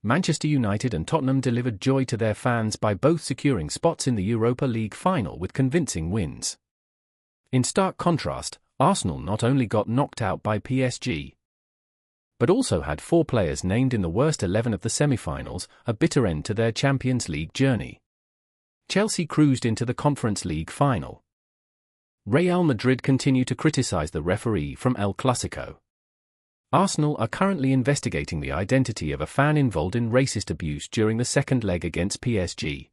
Manchester United and Tottenham delivered joy to their fans by both securing spots in the Europa League final with convincing wins. In stark contrast, Arsenal not only got knocked out by PSG, but also had 4 players named in the worst 11 of the semifinals, a bitter end to their Champions League journey. Chelsea cruised into the Conference League final. Real Madrid continue to criticize the referee from El Clásico. Arsenal are currently investigating the identity of a fan involved in racist abuse during the second leg against PSG.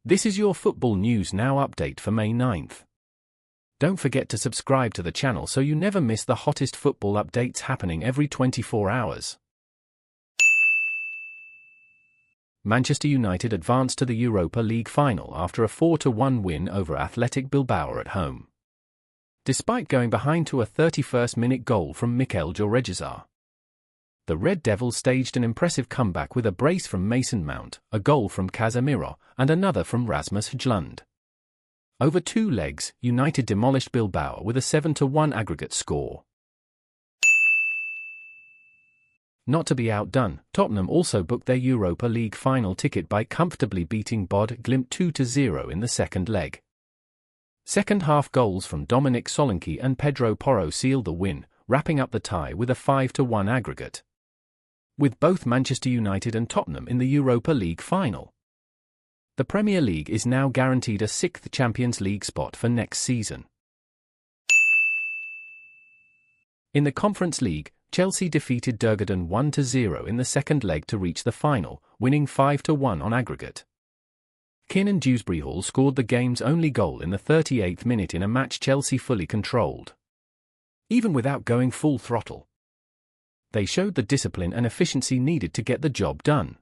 This is your Football News Now update for May 9th. Don't forget to subscribe to the channel so you never miss the hottest football updates happening every 24 hours. Manchester United advanced to the Europa League final after a 4-1 win over Athletic Bilbao at home. Despite going behind to a 31st-minute goal from Mikel Jorejezar, the Red Devils staged an impressive comeback with a brace from Mason Mount, a goal from Casemiro, and another from Rasmus Højlund. Over 2 legs, United demolished Bilbao with a 7-1 aggregate score. Not to be outdone, Tottenham also booked their Europa League final ticket by comfortably beating Bod Glimt 2-0 in the second leg. Second-half goals from Dominic Solanke and Pedro Porro sealed the win, wrapping up the tie with a 5-1 aggregate. With both Manchester United and Tottenham in the Europa League final, the Premier League is now guaranteed a 6th Champions League spot for next season. In the Conference League, Chelsea defeated Djurgården 1-0 in the second leg to reach the final, winning 5-1 on aggregate. Kenan Dewsbury-Hall scored the game's only goal in the 38th minute in a match Chelsea fully controlled. Even without going full throttle, they showed the discipline and efficiency needed to get the job done.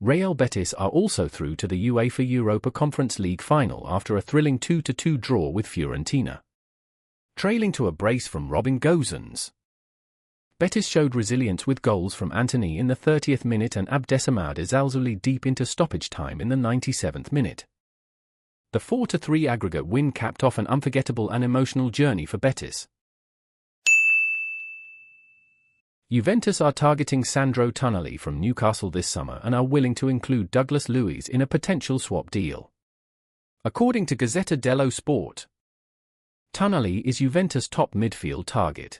Real Betis are also through to the UEFA Europa Conference League final after a thrilling 2-2 draw with Fiorentina. Trailing to a brace from Robin Gosens, Betis showed resilience with goals from Antony in the 30th minute and Abdesamad Ezzalzouli deep into stoppage time in the 97th minute. The 4-3 aggregate win capped off an unforgettable and emotional journey for Betis. Juventus are targeting Sandro Tonali from Newcastle this summer and are willing to include Douglas Luiz in a potential swap deal. According to Gazzetta dello Sport, Tonali is Juventus' top midfield target.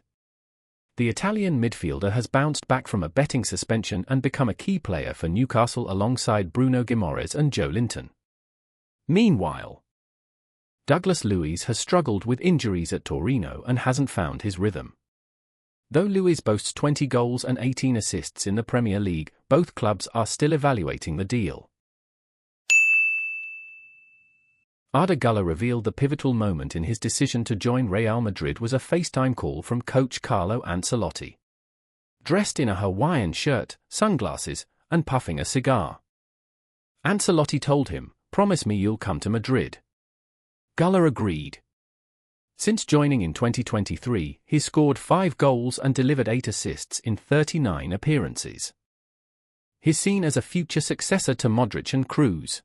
The Italian midfielder has bounced back from a betting suspension and become a key player for Newcastle alongside Bruno Guimaraes and Joe Linton. Meanwhile, Douglas Luiz has struggled with injuries at Torino and hasn't found his rhythm. Though Luiz boasts 20 goals and 18 assists in the Premier League, both clubs are still evaluating the deal. Arda Güler revealed the pivotal moment in his decision to join Real Madrid was a FaceTime call from coach Carlo Ancelotti. Dressed in a Hawaiian shirt, sunglasses, and puffing a cigar, Ancelotti told him, "Promise me you'll come to Madrid." Güler agreed. Since joining in 2023, he's scored 5 goals and delivered 8 assists in 39 appearances. He's seen as a future successor to Modric and Kroos.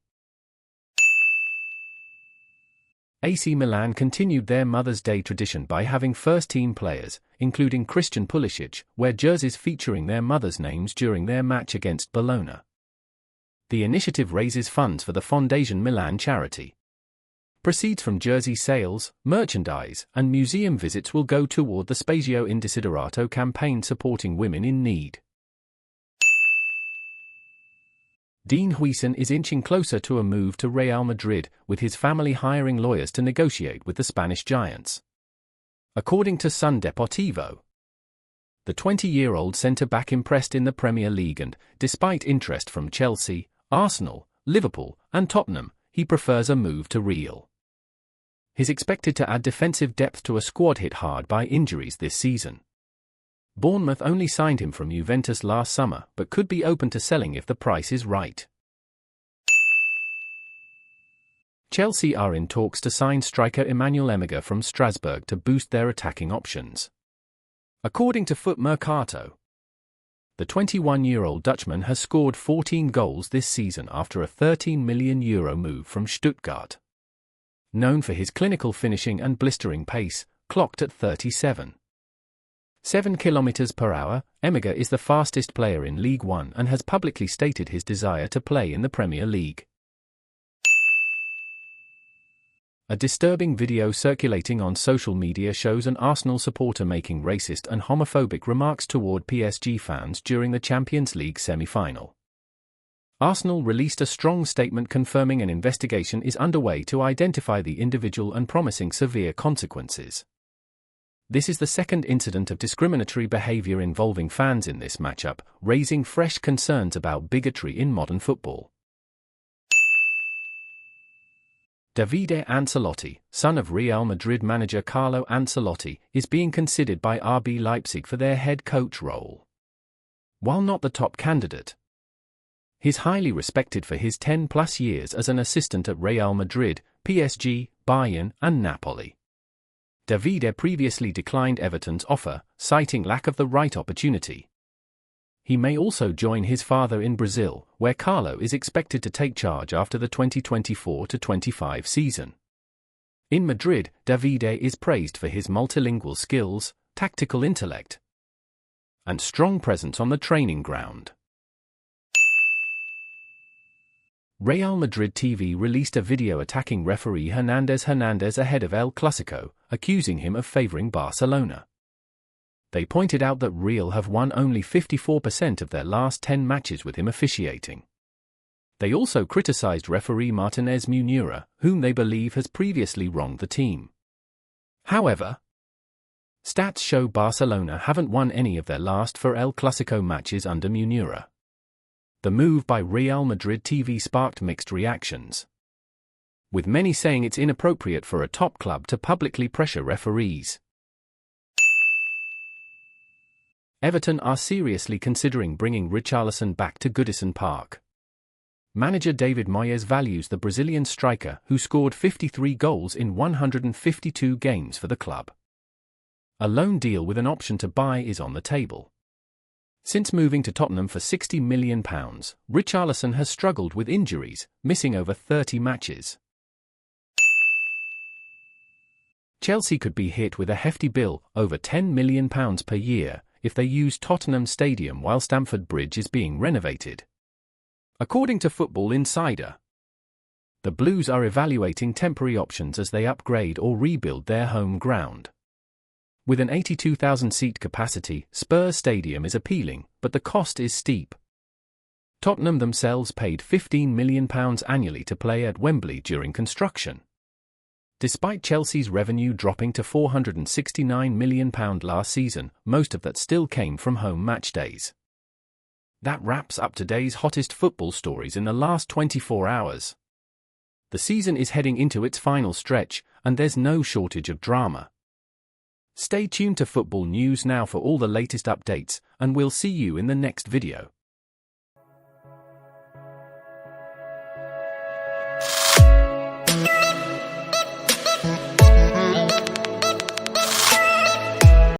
AC Milan continued their Mother's Day tradition by having first-team players, including Christian Pulisic, wear jerseys featuring their mothers' names during their match against Bologna. The initiative raises funds for the Fondazione Milan charity. Proceeds from jersey sales, merchandise, and museum visits will go toward the Spazio Indesiderato campaign supporting women in need. Dean Huijsen is inching closer to a move to Real Madrid, with his family hiring lawyers to negotiate with the Spanish giants. According to Sun Deportivo, the 20-year-old centre-back impressed in the Premier League and, despite interest from Chelsea, Arsenal, Liverpool, and Tottenham, he prefers a move to Real. He's expected to add defensive depth to a squad hit hard by injuries this season. Bournemouth only signed him from Juventus last summer, but could be open to selling if the price is right. Chelsea are in talks to sign striker Emmanuel Emegha from Strasbourg to boost their attacking options. According to Foot Mercato, the 21-year-old Dutchman has scored 14 goals this season after a €13 million move from Stuttgart. Known for his clinical finishing and blistering pace, clocked at 37. 7 km/h, Emegha is the fastest player in League One and has publicly stated his desire to play in the Premier League. A disturbing video circulating on social media shows an Arsenal supporter making racist and homophobic remarks toward PSG fans during the Champions League semi-final. Arsenal released a strong statement confirming an investigation is underway to identify the individual and promising severe consequences. This is the second incident of discriminatory behavior involving fans in this matchup, raising fresh concerns about bigotry in modern football. Davide Ancelotti, son of Real Madrid manager Carlo Ancelotti, is being considered by RB Leipzig for their head coach role. While not the top candidate, he's highly respected for his 10-plus years as an assistant at Real Madrid, PSG, Bayern, and Napoli. Davide previously declined Everton's offer, citing lack of the right opportunity. He may also join his father in Brazil, where Carlo is expected to take charge after the 2024-25 season. In Madrid, Davide is praised for his multilingual skills, tactical intellect, and strong presence on the training ground. Real Madrid TV released a video attacking referee Hernandez ahead of El Clásico, accusing him of favoring Barcelona. They pointed out that Real have won only 54% of their last 10 matches with him officiating. They also criticized referee Martinez Munera, whom they believe has previously wronged the team. However, stats show Barcelona haven't won any of their last 4 El Clásico matches under Munera. The move by Real Madrid TV sparked mixed reactions, with many saying it's inappropriate for a top club to publicly pressure referees. Everton are seriously considering bringing Richarlison back to Goodison Park. Manager David Moyes values the Brazilian striker who scored 53 goals in 152 games for the club. A loan deal with an option to buy is on the table. Since moving to Tottenham for £60 million, Richarlison has struggled with injuries, missing over 30 matches. Chelsea could be hit with a hefty bill, over £10 million per year, if they use Tottenham Stadium while Stamford Bridge is being renovated. According to Football Insider, the Blues are evaluating temporary options as they upgrade or rebuild their home ground. With an 82,000-seat capacity, Spurs Stadium is appealing, but the cost is steep. Tottenham themselves paid £15 million annually to play at Wembley during construction. Despite Chelsea's revenue dropping to £469 million last season, most of that still came from home match days. That wraps up today's hottest football stories in the last 24 hours. The season is heading into its final stretch, and there's no shortage of drama. Stay tuned to Football News Now for all the latest updates, and we'll see you in the next video.